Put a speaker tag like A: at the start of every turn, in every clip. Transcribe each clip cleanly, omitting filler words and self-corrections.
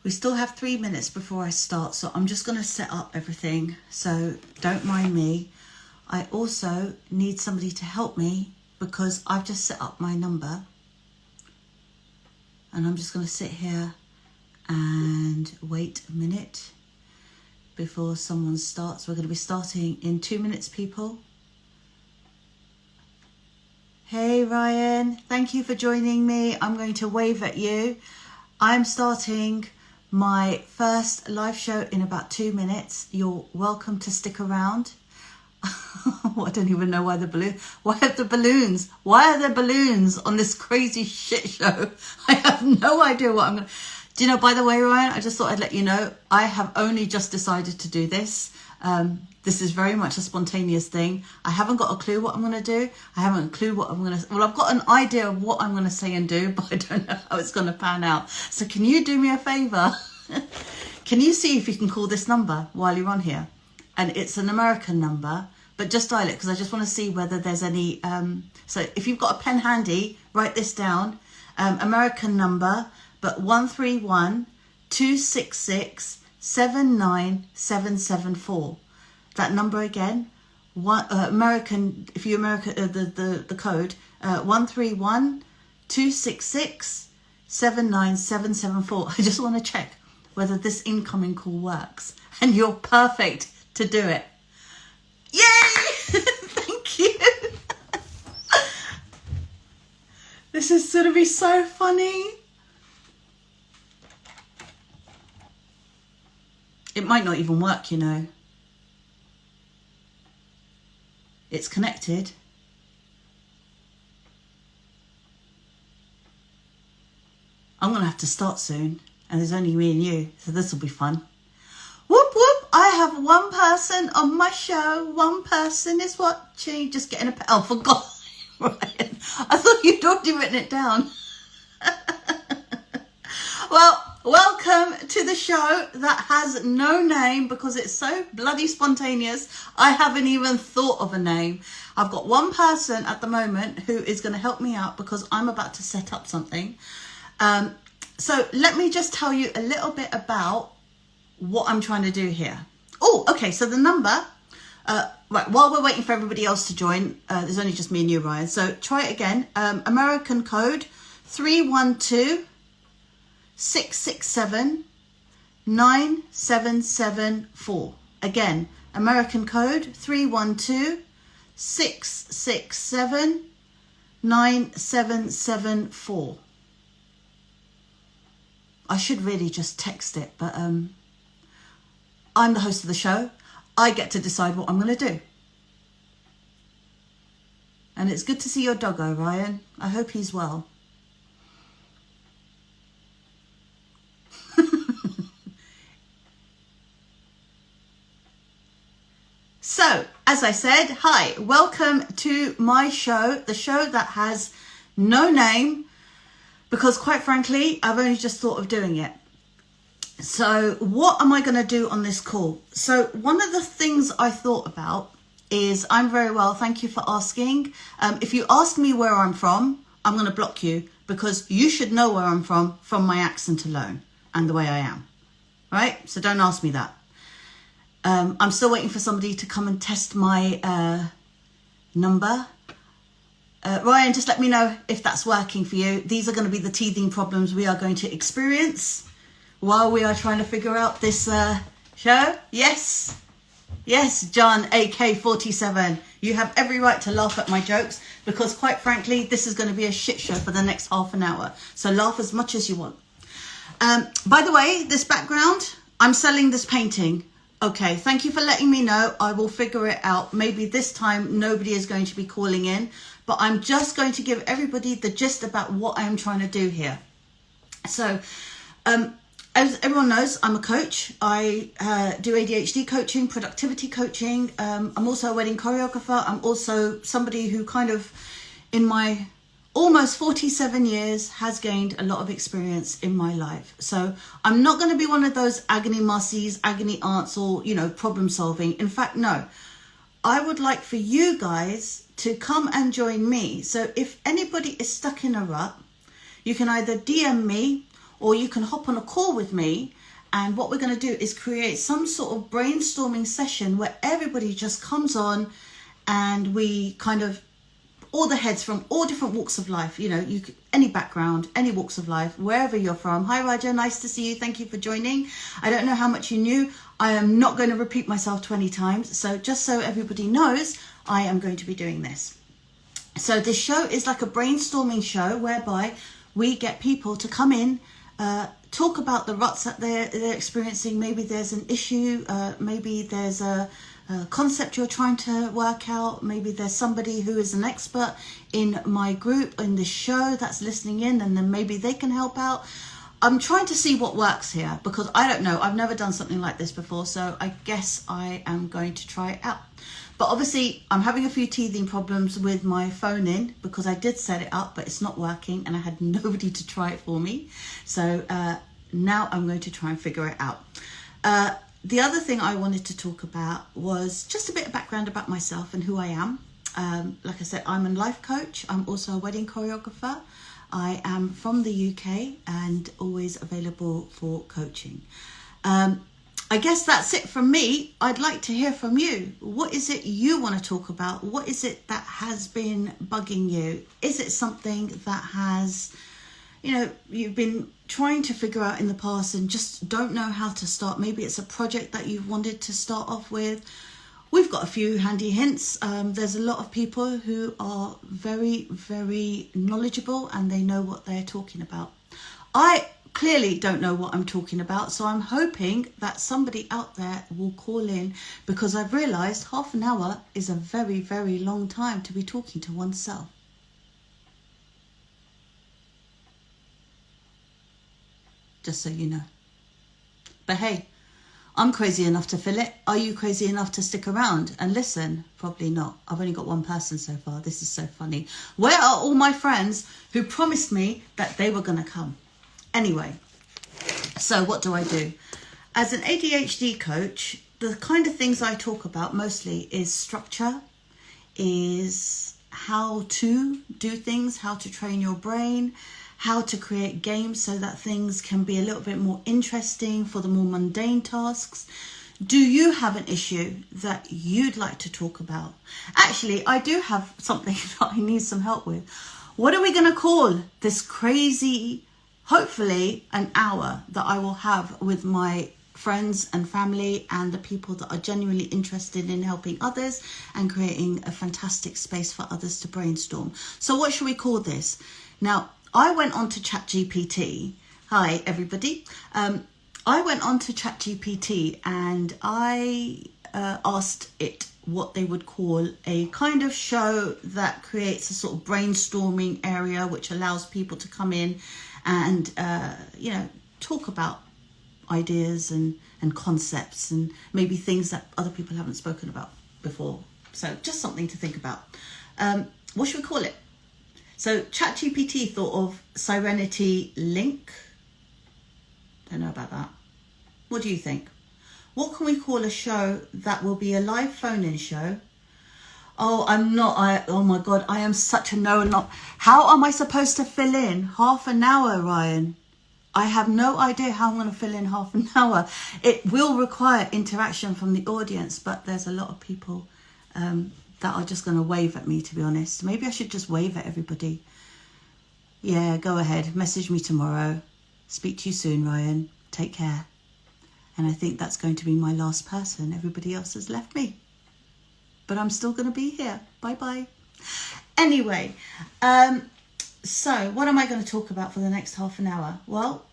A: We still have 3 minutes before I start, so I'm just going to set up everything, so don't mind me. I also need somebody to help me because I've just set up my number. And I'm just going to sit here and wait a minute before someone starts. We're going to be starting in 2 minutes, people. Hey Ryan, thank you for joining me. I'm going to wave at you. I'm starting my first live show in about 2 minutes. You're welcome to stick around. I don't even know why why are the balloons? Why are there balloons on this crazy shit show? I have no idea what I'm going to... Do you know, by the way, Ryan, I just thought I'd let you know, I have only just decided to do this. This is very much a spontaneous thing. I haven't got a clue what I'm going to do. I haven't a clue what I'm going to... Well, I've got an idea of what I'm going to say and do, but I don't know how it's going to pan out. So can you do me a favour? Can you see if you can call this number while you're on here? And it's an American number, but just dial it because I just want to see whether there's any... So if you've got a pen handy, write this down. American number, but 131-266-79774. That number again, American, if you American, the code, 131-266-79774. I just want to check whether this incoming call works. And you're perfect to do it. Yay! Thank you. This is going to be so funny. It might not even work, you know. It's connected. I'm going to have to start soon. And there's only me and you. So this will be fun. Whoop, whoop. I have one person on my show. One person is watching. Just getting a... Oh, for God. Ryan, I thought you'd already written it down. Well, welcome to the show that has no name because it's so bloody spontaneous. I haven't even thought of a name. I've got one person at the moment who is going to help me out because I'm about to set up something. So let me just tell you a little bit about what I'm trying to do here. Oh, okay. So the number, right, while we're waiting for everybody else to join, there's only just me and you, Ryan. So try it again. American code 312-667-9774. Again, American code 312-667-9774. I should really just text it, but I'm the host of the show. I get to decide what I'm going to do. And it's good to see your doggo, Ryan. I hope he's well. So, as I said, hi, welcome to my show, the show that has no name, because quite frankly, I've only just thought of doing it. So what am I going to do on this call? So one of the things I thought about is, I'm very well, thank you for asking. If you ask me where I'm from, I'm going to block you because you should know where I'm from my accent alone and the way I am, right? So don't ask me that. I'm still waiting for somebody to come and test my number. Ryan, just let me know if that's working for you. These are going to be the teething problems we are going to experience while we are trying to figure out this show. Yes, John, AK47. You have every right to laugh at my jokes because quite frankly, this is going to be a shit show for the next half an hour. So laugh as much as you want. By the way, this background, I'm selling this painting. Okay, thank you for letting me know. I will figure it out. Maybe this time nobody is going to be calling in, but I'm just going to give everybody the gist about what I'm trying to do here. So, as everyone knows, I'm a coach. I do ADHD coaching, productivity coaching. I'm also a wedding choreographer. I'm also somebody who kind of, in my almost 47 years, has gained a lot of experience in my life. So I'm not going to be one of those agony mussies, agony aunts, or, you know, problem solving. In fact, no. I would like for you guys to come and join me. So if anybody is stuck in a rut, you can either DM me or you can hop on a call with me. And what we're going to do is create some sort of brainstorming session where everybody just comes on and we kind of, all the heads from all different walks of life, you know, any background, any walks of life, wherever you're from. Hi, Roger. Nice to see you. Thank you for joining. I don't know how much you knew. I am not going to repeat myself 20 times. So just so everybody knows, I am going to be doing this. So this show is like a brainstorming show whereby we get people to come in, talk about the ruts that they're experiencing. Maybe there's an issue, maybe there's a concept you're trying to work out, maybe there's somebody who is an expert in my group, in this show, that's listening in, and then maybe they can help out. I'm trying to see what works here, because I don't know, I've never done something like this before, so I guess I am going to try it out. But obviously I'm having a few teething problems with my phone in, because I did set it up but it's not working and I had nobody to try it for me. So now I'm going to try and figure it out. The other thing I wanted to talk about was just a bit of background about myself and who I am. Like I said, I'm a life coach. I'm also a wedding choreographer. I am from the UK and always available for coaching. I guess that's it from me. I'd like to hear from you. What is it you want to talk about? What is it that has been bugging you? Is it something that has, you know, you've been trying to figure out in the past and just don't know how to start? Maybe it's a project that you've wanted to start off with. We've got a few handy hints. There's a lot of people who are very, very knowledgeable and they know what they're talking about. I clearly don't know what I'm talking about, so I'm hoping that somebody out there will call in, because I've realised half an hour is a very, very long time to be talking to oneself. Just so you know. But hey, I'm crazy enough to fill it. Are you crazy enough to stick around and listen? Probably not. I've only got one person so far. This is so funny. Where are all my friends who promised me that they were going to come? Anyway, so what do I do? As an ADHD coach, the kind of things I talk about mostly is structure, is how to do things, how to train your brain, how to create games so that things can be a little bit more interesting for the more mundane tasks. Do you have an issue that you'd like to talk about? Actually, I do have something that I need some help with. What are we going to call this crazy, hopefully an hour that I will have with my friends and family and the people that are genuinely interested in helping others and creating a fantastic space for others to brainstorm? So what should we call this? Now, I went on to ChatGPT. Hi, everybody. I went on to ChatGPT and I asked it what they would call a kind of show that creates a sort of brainstorming area which allows people to come in and, you know, talk about ideas and concepts and maybe things that other people haven't spoken about before. So just something to think about. What should we call it? So ChatGPT thought of Syrenity link. Don't know about that. What do you think? What can we call a show that will be a live phone-in show? Oh, oh my God, I am such a no. How am I supposed to fill in half an hour, Ryan? I have no idea how I'm going to fill in half an hour. It will require interaction from the audience, but there's a lot of people that are just going to wave at me, to be honest. Maybe I should just wave at everybody. Yeah, go ahead. Message me tomorrow. Speak to you soon, Ryan. Take care. And I think that's going to be my last person. Everybody else has left me. But I'm still going to be here. Bye-bye. Anyway, so what am I going to talk about for the next half an hour? Well,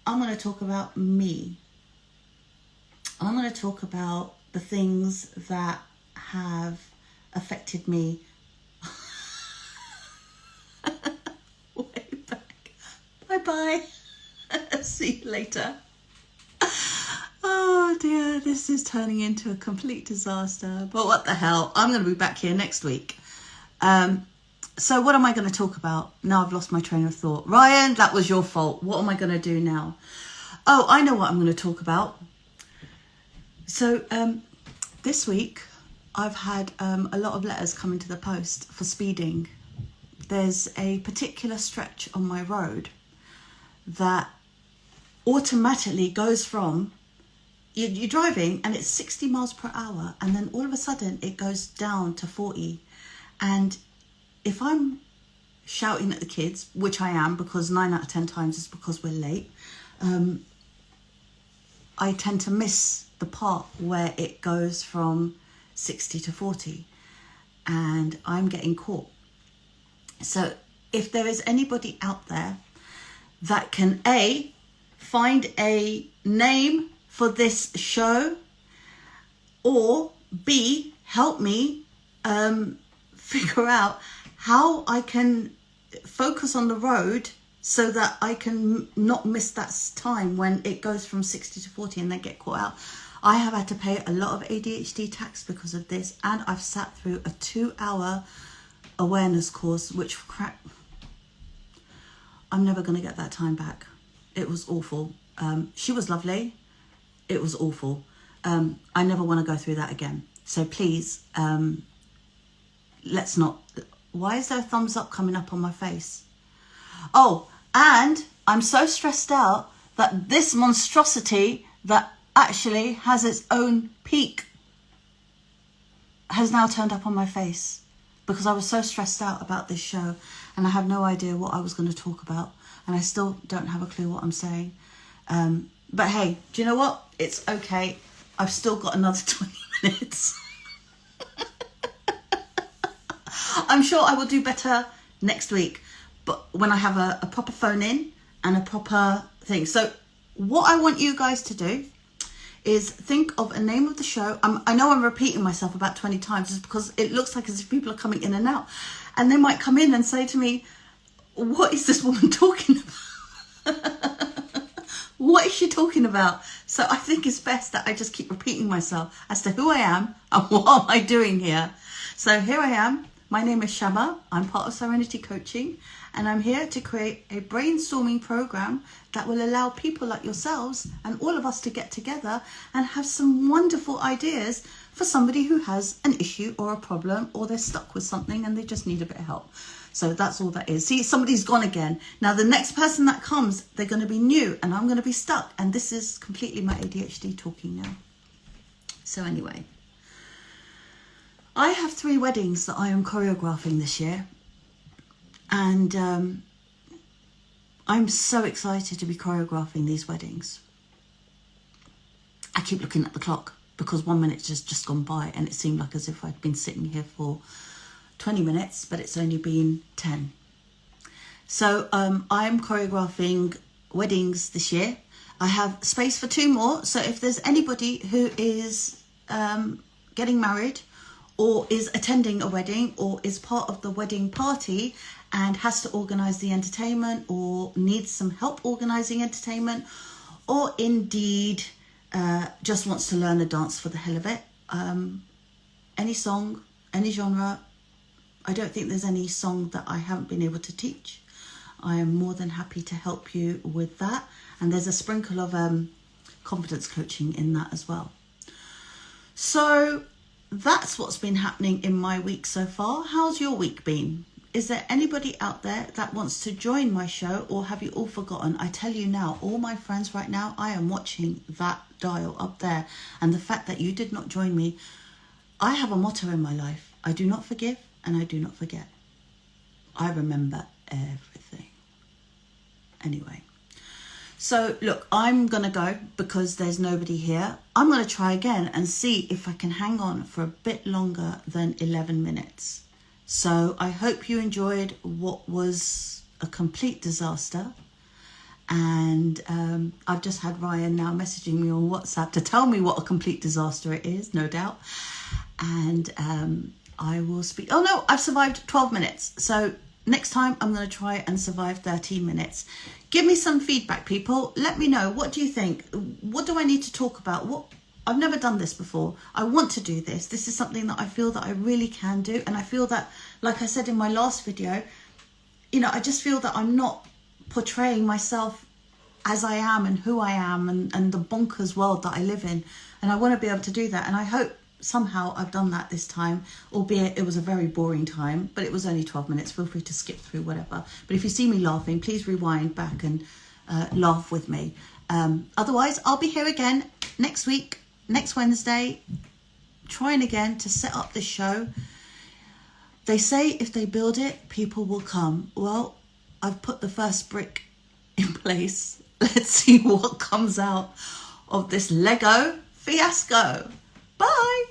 A: I'm going to talk about me. I'm going to talk about the things that have affected me way back. Bye-bye. See you later. Oh dear, this is turning into a complete disaster. But what the hell? I'm going to be back here next week. So what am I going to talk about? Now I've lost my train of thought. Ryan, that was your fault. What am I going to do now? Oh, I know what I'm going to talk about. So this week I've had a lot of letters come into the post for speeding. There's a particular stretch on my road that automatically goes from, you're driving and it's 60 miles per hour, and then all of a sudden it goes down to 40. And if I'm shouting at the kids, which I am, because 9 out of 10 times is because we're late, I tend to miss the part where it goes from 60 to 40, and I'm getting caught. So if there is anybody out there that can A, find a name for this show, or B, help me figure out how I can focus on the road so that I can not miss that time when it goes from 60 to 40 and then get caught out. I have had to pay a lot of ADHD tax because of this, and I've sat through a 2-hour awareness course, which, crap, I'm never going to get that time back. It was awful. She was lovely. It was awful. I never want to go through that again. So please, let's not. Why is there a thumbs up coming up on my face? Oh, and I'm so stressed out that this monstrosity that actually has its own peak has now turned up on my face, because I was so stressed out about this show and I have no idea what I was going to talk about, and I still don't have a clue what I'm saying. But hey, do you know what? It's okay. I've still got another 20 minutes. I'm sure I will do better next week, but when I have a proper phone in and a proper thing. So what I want you guys to do is think of a name of the show. I know I'm repeating myself about 20 times just because it looks like as if people are coming in and out, and they might come in and say to me, what is this woman talking about? What is she talking about? So I think it's best that I just keep repeating myself as to who I am and what am I doing here. So here I am. My name is Shama. I'm part of Syrenity Coaching, and I'm here to create a brainstorming program that will allow people like yourselves and all of us to get together and have some wonderful ideas for somebody who has an issue or a problem, or they're stuck with something and they just need a bit of help. So that's all that is. See, somebody's gone again. Now the next person that comes, they're going to be new and I'm going to be stuck. And this is completely my ADHD talking now. So anyway, I have 3 weddings that I am choreographing this year. And I'm so excited to be choreographing these weddings. I keep looking at the clock because 1 minute has just gone by and it seemed like as if I'd been sitting here for 20 minutes, but it's only been 10. So I'm choreographing weddings this year. I have space for 2 more. So if there's anybody who is getting married or is attending a wedding or is part of the wedding party and has to organise the entertainment or needs some help organising entertainment, or indeed just wants to learn a dance for the hell of it, any song, any genre, I don't think there's any song that I haven't been able to teach. I am more than happy to help you with that. And there's a sprinkle of confidence coaching in that as well. So that's what's been happening in my week so far. How's your week been? Is there anybody out there that wants to join my show, or have you all forgotten? I tell you now, all my friends right now, I am watching that dial up there. And the fact that you did not join me, I have a motto in my life. I do not forgive. And I do not forget. I remember everything. Anyway. So look, I'm going to go because there's nobody here. I'm going to try again and see if I can hang on for a bit longer than 11 minutes. So I hope you enjoyed what was a complete disaster. And I've just had Ryan now messaging me on WhatsApp to tell me what a complete disaster it is, no doubt. And I will speak. Oh no, I've survived 12 minutes. So next time I'm going to try and survive 13 minutes. Give me some feedback, people. Let me know. What do you think? What do I need to talk about? I've never done this before. I want to do this. This is something that I feel that I really can do. And I feel that, like I said in my last video, you know, I just feel that I'm not portraying myself as I am and who I am and the bonkers world that I live in. And I want to be able to do that. And I hope somehow I've done that this time, albeit it was a very boring time, but it was only 12 minutes. Feel free to skip through whatever. But if you see me laughing, please rewind back and laugh with me. Otherwise, I'll be here again next week, next Wednesday, trying again to set up this show. They say if they build it, people will come. Well, I've put the first brick in place. Let's see what comes out of this Lego fiasco. Bye.